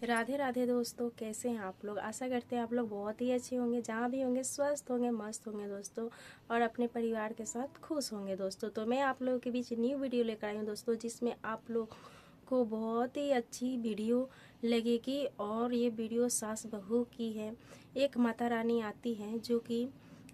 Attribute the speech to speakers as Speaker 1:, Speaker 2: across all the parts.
Speaker 1: राधे राधे दोस्तों, कैसे हैं आप लोग। आशा करते हैं आप लोग बहुत ही अच्छे होंगे, जहाँ भी होंगे स्वस्थ होंगे, मस्त होंगे दोस्तों, और अपने परिवार के साथ खुश होंगे दोस्तों। तो मैं आप लोगों के बीच न्यू वीडियो लेकर आई हूँ दोस्तों, जिसमें आप लोग को बहुत ही अच्छी वीडियो लगेगी। और ये वीडियो सास बहू की है। एक माता रानी आती है, जो कि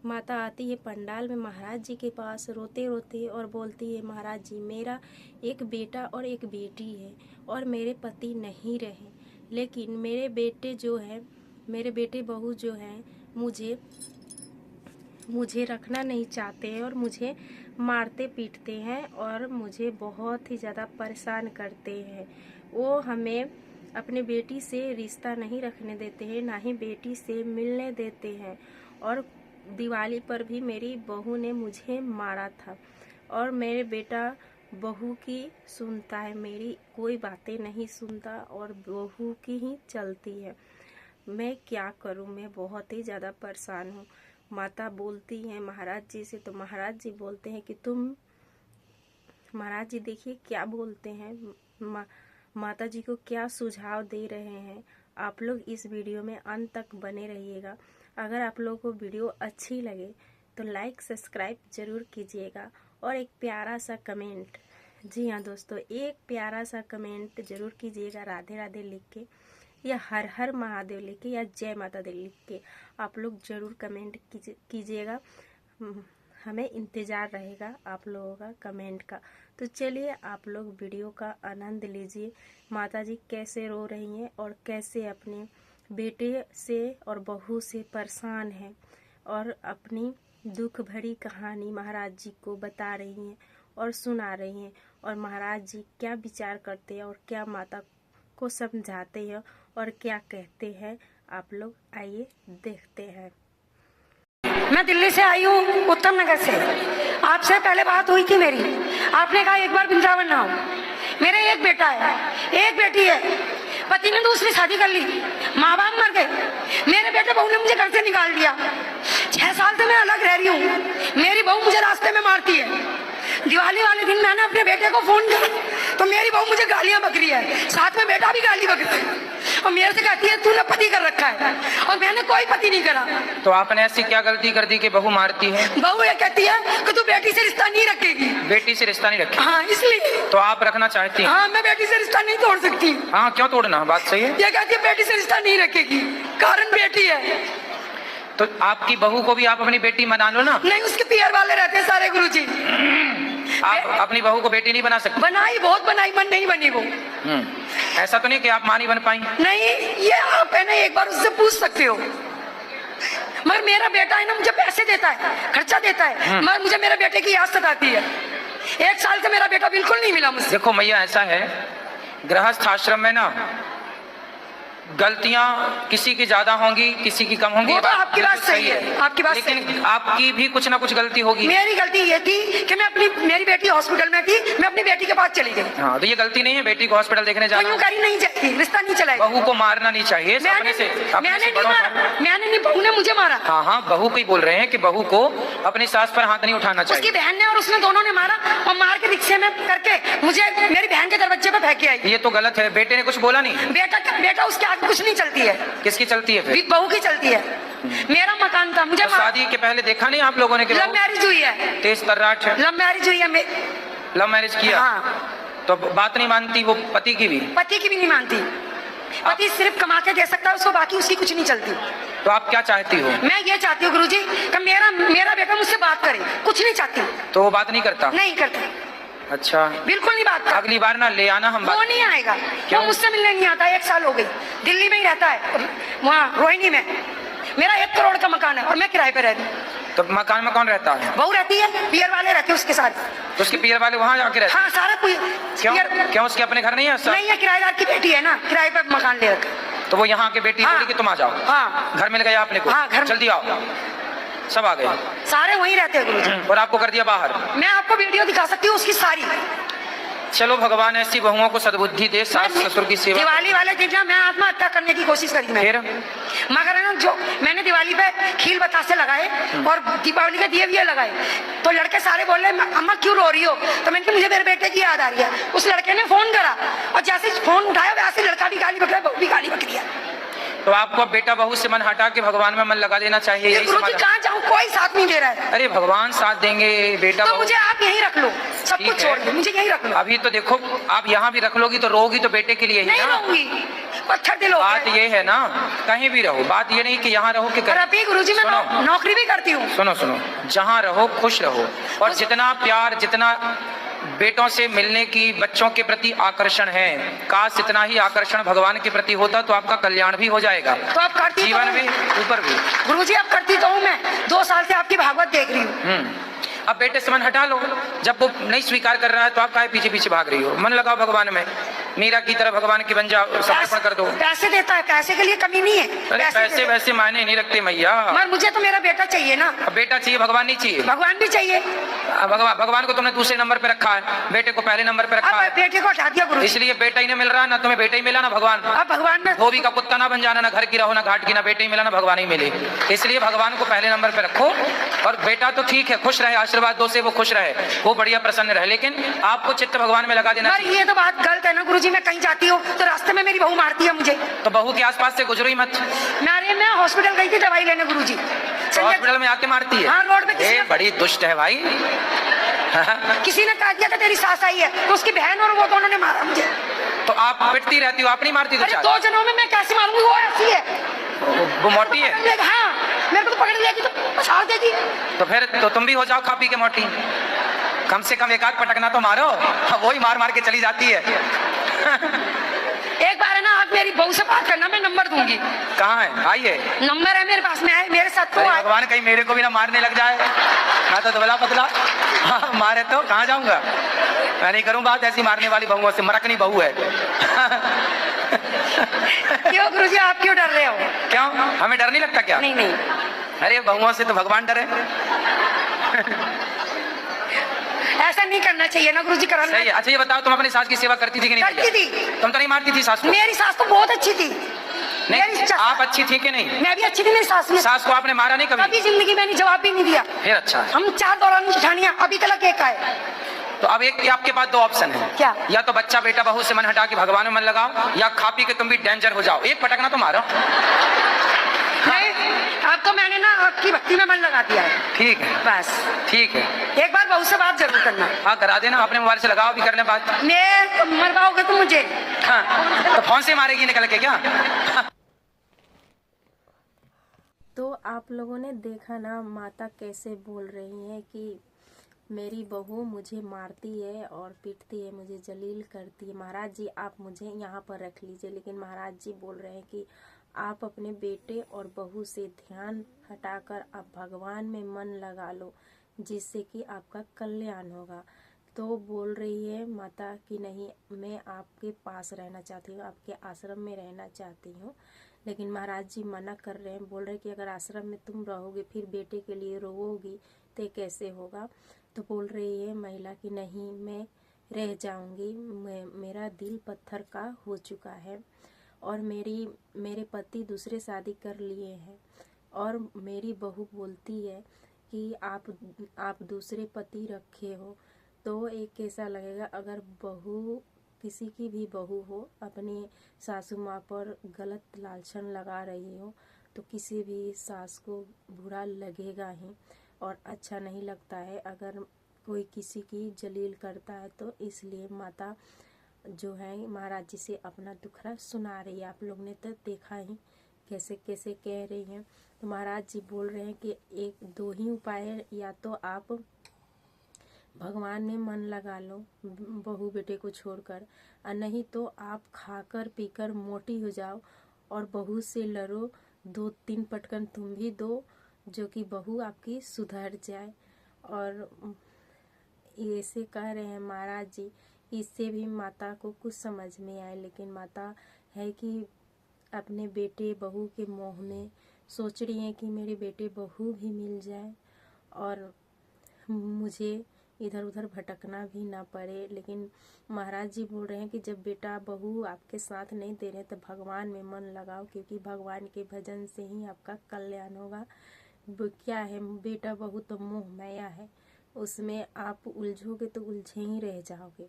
Speaker 1: माता आती है पंडाल में महाराज जी के पास रोते रोते, और बोलती है, महाराज जी, मेरा एक बेटा और एक बेटी है और मेरे पति नहीं रहे, लेकिन मेरे बेटे बहू जो हैं मुझे रखना नहीं चाहते हैं और मुझे मारते पीटते हैं और मुझे बहुत ही ज़्यादा परेशान करते हैं। वो हमें अपने बेटी से रिश्ता नहीं रखने देते हैं, ना ही बेटी से मिलने देते हैं। और दिवाली पर भी मेरी बहू ने मुझे मारा था। और मेरे बेटा बहू की सुनता है, मेरी कोई बातें नहीं सुनता और बहू की ही चलती है। मैं क्या करूं, मैं बहुत ही ज़्यादा परेशान हूं। माता बोलती है महाराज जी से, तो महाराज जी बोलते हैं कि महाराज जी देखिए क्या बोलते हैं, माता जी को क्या सुझाव दे रहे हैं। आप लोग इस वीडियो में अंत तक बने रहिएगा। अगर आप लोगों को वीडियो अच्छी लगे तो लाइक सब्सक्राइब जरूर कीजिएगा और एक प्यारा सा कमेंट, जी हाँ दोस्तों, एक प्यारा सा कमेंट जरूर कीजिएगा, राधे राधे लिख के, या हर हर महादेव लिख के, या जय माता दी लिख के। आप लोग जरूर कमेंट कीजिएगा। हमें इंतज़ार रहेगा आप लोगों का कमेंट का। तो चलिए आप लोग वीडियो का आनंद लीजिए। माता जी कैसे रो रही हैं और कैसे अपने बेटे से और बहू से परेशान हैं, और अपनी दुख भरी कहानी महाराज जी को बता रही हैं और सुना रही हैं। और महाराज जी क्या विचार करते हैं और क्या माता को समझाते हैं और क्या कहते हैं, आप लोग आइए देखते हैं।
Speaker 2: मैं दिल्ली से आई हूँ, उत्तम नगर से। आपसे पहले बात हुई थी मेरी, आपने कहा एक बार वृंदावन ना हो। मेरे एक बेटा है, एक बेटी है, पति ने दूसरी शादी कर ली, माँ बाप मर गए, मेरे बेटे बहू ने मुझे घर से निकाल दिया। 6 साल से मैं अलग रह रही हूँ। मेरी बहू मुझे रास्ते में मारती है। दिवाली वाले दिन मैंने अपने बेटे को फोन किया तो मेरी बहू मुझे गालियां बक रही है, साथ में बेटा भी गाली बक रहा है और मेरे से कहती है तूने पति कर रखा है, और मैंने कोई पति नहीं करा।
Speaker 3: तो आपने ऐसी क्या गलती कर दी कि बहू मारती है?
Speaker 2: बहू ये कहती है कि तू बेटी से रिश्ता नहीं रखेगी।
Speaker 3: बेटी से रिश्ता नहीं रखेगी?
Speaker 2: हाँ, इसलिए।
Speaker 3: तो आप रखना चाहती हैं?
Speaker 2: हाँ, मैं बेटी से रिश्ता नहीं तोड़ सकती।
Speaker 3: हाँ, क्यों तोड़ना, बात सही है।
Speaker 2: ये कहती है बेटी से रिश्ता नहीं रखेगी, कारण बेटी है।
Speaker 3: तो आपकी बहू को भी आप अपनी बेटी बना लो ना।
Speaker 2: नहीं, उसके पियर वाले रहते हैं सारे गुरुजी।
Speaker 3: आप अपनी बहू को बेटी नहीं बना सकते?
Speaker 2: बनाई, बहुत बनाई, मन नहीं बनी वो।
Speaker 3: ऐसा तो नहीं कि आप मां नहीं बन पाई?
Speaker 2: नहीं, ये आप है ना, एक बार उससे पूछ सकते हो। मगर मेरा बेटा है ना, मुझे पैसे देता है, खर्चा देता है, मगर मुझे मेरे बेटे की याद सताती है। 1 साल से मेरा बेटा बिल्कुल नहीं मिला मुझसे।
Speaker 3: देखो मैया, ऐसा है, गृहस्थ आश्रम में ना गलतियां किसी की ज्यादा होंगी, किसी की कम होंगी।
Speaker 2: वो तो आपकी बात सही है, आपकी बात सही है।
Speaker 3: लेकिन आपकी भी कुछ ना कुछ गलती होगी।
Speaker 2: मेरी गलती ये थी कि मेरी बेटी हॉस्पिटल में थी, मैं अपनी बेटी के पास चली गई।
Speaker 3: हाँ, तो ये गलती नहीं है बेटी को हॉस्पिटल देखने जाना।
Speaker 2: यूं करी नहीं जाती, रिश्ता नहीं चलाएगा।
Speaker 3: बहू को मारना नहीं चाहिए।
Speaker 2: मैंने नहीं, बहू ने मुझे मारा।
Speaker 3: हाँ हाँ, बहू को ही बोल रहे हैं कि बहू को अपनी सास पर हाथ नहीं उठाना चाहिए।
Speaker 2: उसकी बहन ने और उसने दोनों ने मारा, और मार के रिक्शे में करके मुझे मेरी बहन के दरवाजे पे फेंक के आई।
Speaker 3: ये तो गलत है। बेटे ने कुछ बोला नहीं?
Speaker 2: बेटा उसके आगे कुछ नहीं चलती है।
Speaker 3: किसकी चलती है फिर?
Speaker 2: बहू की चलती है। मेरा मकान था, मुझे
Speaker 3: तो शादी के पहले देखा नहीं आप लोगों ने?
Speaker 2: लव मैरिज हुई है।
Speaker 3: तेज तर्राट है।
Speaker 2: लव मैरिज हुई है।
Speaker 3: लव मैरिज किया?
Speaker 2: हाँ।
Speaker 3: तो बात नहीं मानती वो पति की भी?
Speaker 2: पति की भी नहीं मानती। पति सिर्फ कमा के दे सकता है उसको, बाकी उसकी कुछ नहीं चलती।
Speaker 3: तो आप क्या चाहती हो?
Speaker 2: मैं ये चाहती हूँ गुरुजी कि मेरा बेटा मुझसे बात करे, कुछ नहीं चाहती।
Speaker 3: तो वो बात नहीं करता?
Speaker 2: नहीं करता।
Speaker 3: अच्छा,
Speaker 2: बिल्कुल नहीं बात करता।
Speaker 3: अगली बार ना ले आना, हम
Speaker 2: वो नहीं आएगा।
Speaker 3: क्यों?
Speaker 2: वो मुझसे मिलने नहीं आता। 1 साल हो गई, दिल्ली में ही रहता है, वहाँ रोहिणी में। मेरा 1 करोड़ का मकान है और मैं किराए पे रहती हूँ।
Speaker 3: तो मकान में कौन रहता है?
Speaker 2: बहू रहती है, पियर वाले रहते हैं उसके साथ।
Speaker 3: तो उसके पियर वाले वहाँ जाके रहते?
Speaker 2: हाँ, सारा
Speaker 3: क्यों उसके अपने घर नहीं है?
Speaker 2: नहीं है, किराएदार की बेटी है ना, किराए पे मकान ले रखा।
Speaker 3: तो वो यहाँ के बेटी बोली कि तुम आ जाओ।
Speaker 2: हाँ,
Speaker 3: घर मिल गया आपने को?
Speaker 2: हाँ, घर
Speaker 3: जल्दी आओ। सब आ गए,
Speaker 2: सारे वहीं रहते हैं गुरुजी।
Speaker 3: और आपको कर दिया बाहर?
Speaker 2: मैं आपको वीडियो दिखा सकती हूँ उसकी सारी।
Speaker 3: चलो, भगवान ऐसी बहुओं को सद्बुद्धि दे, सास ससुर की सेवा।
Speaker 2: दिवाली वाले दिन ना मैं आत्महत्या करने की कोशिश करी मैं। मगर है ना, जो मैंने दिवाली पे खील बतासे लगाए और दीपावली के दिए भी लगाए, तो लड़के सारे बोल रहे अम्मा क्यों रो रही हो? तो मैंने कहा मुझे मेरे बेटे की याद आ रही है। उस लड़के ने फोन करा और जैसे फोन उठाया वैसे लड़का भी गाली बक रहा है, बहू भी गाली बक रही है।
Speaker 3: तो आपको अब बेटा बहू से मन हटा के भगवान में मन लगा देना चाहिए, यही
Speaker 2: गुरुजी
Speaker 3: समाधान।
Speaker 2: कहाँ जाऊँ, कोई साथ नहीं दे रहा है।
Speaker 3: अरे भगवान साथ देंगे बेटा
Speaker 2: तो
Speaker 3: बहू।
Speaker 2: मुझे आप यहीं रख लो, सब
Speaker 3: ठीक
Speaker 2: कुछ
Speaker 3: है।
Speaker 2: छोड़ दो, मुझे यहीं रख लो।
Speaker 3: अभी तो देखो, आप यहाँ भी रख लोगी तो रोगी तो बेटे के लिए ही
Speaker 2: नहीं
Speaker 3: ना।
Speaker 2: रहूंगी, पत्थर दिल हो
Speaker 3: बात
Speaker 2: गए।
Speaker 3: ये है ना, कहीं भी रहो, बात ये नहीं कि यहाँ रहो कि
Speaker 2: और अभी गुरुजी मैं
Speaker 3: सुनो।
Speaker 2: नौकरी भी करती हूँ।
Speaker 3: सुनो सुनो, जहाँ रहो खुश रहो, और जितना प्यार, जितना बेटों से मिलने की बच्चों के प्रति आकर्षण है, काश इतना ही आकर्षण भगवान के प्रति होता तो आपका कल्याण भी हो जाएगा,
Speaker 2: तो आप करती
Speaker 3: जीवन
Speaker 2: तो
Speaker 3: भी, ऊपर भी।
Speaker 2: गुरुजी अब करती तो हूँ मैं, 2 साल से आपकी भागवत देख रही हूँ।
Speaker 3: अब बेटे से मन हटा लो, जब वो नहीं स्वीकार कर रहा है तो आप काहे पीछे पीछे भाग रही हो? मन लगाओ भगवान में, मीरा की तरह भगवान की बन जाओ, समर्पण कर दो।
Speaker 2: पैसे देता है, पैसे के लिए कमी नहीं है।
Speaker 3: अरे पैसे वैसे मायने नहीं रखते मैया,
Speaker 2: मगर मुझे तो मेरा बेटा चाहिए ना।
Speaker 3: अब बेटा चाहिए, भगवान नहीं चाहिए।
Speaker 2: भगवान भी चाहिए।
Speaker 3: भगवान को तुमने दूसरे नंबर पे रखा है, बेटे को पहले नंबर पे रखा
Speaker 2: अब
Speaker 3: है,
Speaker 2: बेटे को हटा दिया गुरुजी।
Speaker 3: इसलिए बेटा ही नहीं मिल रहा है, ना तुम्हें बेटा ही मिला ना भगवान।
Speaker 2: अब भगवान में
Speaker 3: धोबी का कुत्ता ना बन जाना, ना घर की रहो ना घाट की, ना बेटे ही मिला ना भगवान ही मिले। इसलिए भगवान को पहले नंबर पे रखो, और बेटा तो ठीक है, खुश रहे, आशीर्वाद दो से वो खुश रहे, वो बढ़िया प्रसन्न रहे, लेकिन आपको चित्त भगवान में लगा देना।
Speaker 2: मगर ये तो बात गलत है ना गुरुजी, मैं कहीं जाती हूँ तो रास्ते में मेरी बहू मारती है मुझे।
Speaker 3: तो बहू के आसपास से गुजरो ही मत।
Speaker 2: मैं हॉस्पिटल गई थी दवाई लेने गुरुजी,
Speaker 3: तो हॉस्पिटल में आके मारती है?
Speaker 2: हाँ, रोड पे किसी
Speaker 3: ये
Speaker 2: ने-
Speaker 3: बड़ी दुष्ट है भाई।
Speaker 2: किसी ने कहा दिया था तेरी सास आई है, तो उसकी बहन और वो दोनों ने मारा मुझे।
Speaker 3: तो आप पिटती रहती हो, आप नहीं मारती?
Speaker 2: अरे 2 जनों में मैं कैसे मारूंगी, वो ऐसी है।
Speaker 3: वो मोटी है?
Speaker 2: हाँ, मेरे को तो पकड़ लेगी तो पछाड़ देगी।
Speaker 3: तो फिर तो तुम भी हो जाओ खा पी के मोटी, कम से कम एक आध पटकना तो मारो, वो ही मार मार के चली जाती है।
Speaker 2: एक बार है ना, आप मेरी बहू से बात करना, मैं नंबर दूंगी।
Speaker 3: कहाँ है? आइए,
Speaker 2: नंबर है मेरे पास में, है मेरे साथ तो
Speaker 3: अरे
Speaker 2: आए।
Speaker 3: भगवान कहीं मेरे को भी ना मारने लग जाए, मैं तो दुबला पतला। हाँ, मारे तो कहाँ जाऊंगा मैं, नहीं करूँ बात ऐसी मारने वाली बहुओं से, मरकनी बहू है।
Speaker 2: क्यों गुरुजी, आप क्यों डर रहे हो?
Speaker 3: क्यों, हमें डर नहीं लगता क्या?
Speaker 2: नहीं नहीं,
Speaker 3: अरे बहुओं से तो भगवान डरे।
Speaker 2: ऐसा नहीं करना चाहिए ना गुरुजी, कराना
Speaker 3: सही है। अच्छा ये बताओ, तुम अपनी सास की सेवा करती थी कि नहीं?
Speaker 2: करती
Speaker 3: भैया?
Speaker 2: थी।
Speaker 3: तुम तो नहीं मारती थी सास को?
Speaker 2: मेरी सास तो बहुत अच्छी थी।
Speaker 3: नहीं,
Speaker 2: मेरी चा-
Speaker 3: आप अच्छी थी कि नहीं?
Speaker 2: मैं भी अच्छी थी, मेरी सास में।
Speaker 3: सास को आपने मारा नहीं कभी?
Speaker 2: कभी जिंदगी में नहीं, जवाब भी नहीं दिया।
Speaker 3: फिर अच्छा है।
Speaker 2: हम 4 दौरान जेठानियां, अभी तक एक है।
Speaker 3: तो अब एक आपके पास 2 ऑप्शन है।
Speaker 2: क्या?
Speaker 3: या तो बच्चा बेटा बहू से मन हटा के भगवान में मन लगाओ, या खा पी के तुम भी डेंजर हो जाओ। एक पटकना तो मारो।
Speaker 2: नहीं, अब तो मैंने ना आपकी भक्ति में मन लगा दिया है।
Speaker 3: ठीक है,
Speaker 2: बस
Speaker 3: ठीक है।
Speaker 2: एक बार बहू से बात जरूर करना।
Speaker 3: हाँ करा देना, अपने मोबाइल से लगाओ, भी कर ले बात।
Speaker 2: मैं मरवाओगे तो मुझे।
Speaker 3: हाँ, तो फोन से मारेगी निकल के क्या?
Speaker 1: तो आप लोगों ने देखा ना, माता कैसे बोल रही है कि मेरी बहू मुझे मारती है और पीटती है, मुझे जलील करती है। महाराज जी आप मुझे यहाँ पर रख लीजिए, लेकिन महाराज जी बोल रहे हैं कि आप अपने बेटे और बहू से ध्यान हटाकर आप भगवान में मन लगा लो, जिससे कि आपका कल्याण होगा। तो बोल रही है माता कि नहीं, मैं आपके पास रहना चाहती हूँ, आपके आश्रम में रहना चाहती हूँ। लेकिन महाराज जी मना कर रहे हैं, बोल रहे हैं कि अगर आश्रम में तुम रहोगे फिर बेटे के लिए रोओगी तो कैसे होगा। तो बोल रही है महिला कि नहीं, मैं रह जाऊंगी, मेरा दिल पत्थर का हो चुका है और मेरे पति दूसरे शादी कर लिए हैं, और मेरी बहू बोलती है कि आप दूसरे पति रखे हो, तो एक कैसा लगेगा अगर बहू, किसी की भी बहू हो, अपनी सासू माँ पर गलत लांछन लगा रही हो, तो किसी भी सास को बुरा लगेगा ही और अच्छा नहीं लगता है अगर कोई किसी की जलील करता है। तो इसलिए माता जो है महाराज जी से अपना दुखड़ा सुना रही है। आप लोग ने तो देखा ही कैसे कैसे कह रही हैं। तो महाराज जी बोल रहे हैं कि 1-2 ही उपाय है, या तो आप भगवान में मन लगा लो बहू बेटे को छोड़कर, और नहीं तो आप खाकर पीकर मोटी हो जाओ और बहू से लड़ो, 2-3 पटकन तुम भी दो, जो कि बहू आपकी सुधर जाए। और ऐसे कह रहे हैं महाराज जी। इससे भी माता को कुछ समझ में आए, लेकिन माता है कि अपने बेटे बहू के मोह में सोच रही हैं कि मेरे बेटे बहू भी मिल जाए और मुझे इधर उधर भटकना भी ना पड़े। लेकिन महाराज जी बोल रहे हैं कि जब बेटा बहू आपके साथ नहीं दे रहे तो भगवान में मन लगाओ, क्योंकि भगवान के भजन से ही आपका कल्याण होगा। क्या है, बेटा बहू तो मोह माया है, उसमें आप उलझोगे तो उलझे ही रह जाओगे।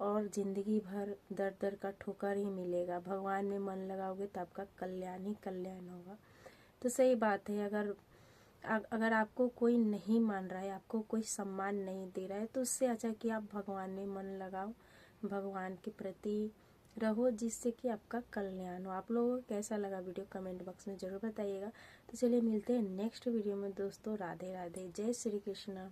Speaker 1: और ज़िंदगी भर दर दर का ठोकर ही मिलेगा। भगवान में मन लगाओगे तो आपका कल्याण ही कल्याण होगा। तो सही बात है, अगर आपको कोई नहीं मान रहा है, आपको कोई सम्मान नहीं दे रहा है, तो उससे अच्छा कि आप भगवान में मन लगाओ, भगवान के प्रति रहो, जिससे कि आपका कल्याण हो। आप लोगों को कैसा लगा वीडियो कमेंट बॉक्स में ज़रूर बताइएगा। तो चलिए मिलते हैं नेक्स्ट वीडियो में दोस्तों। राधे राधे, जय श्री कृष्णा।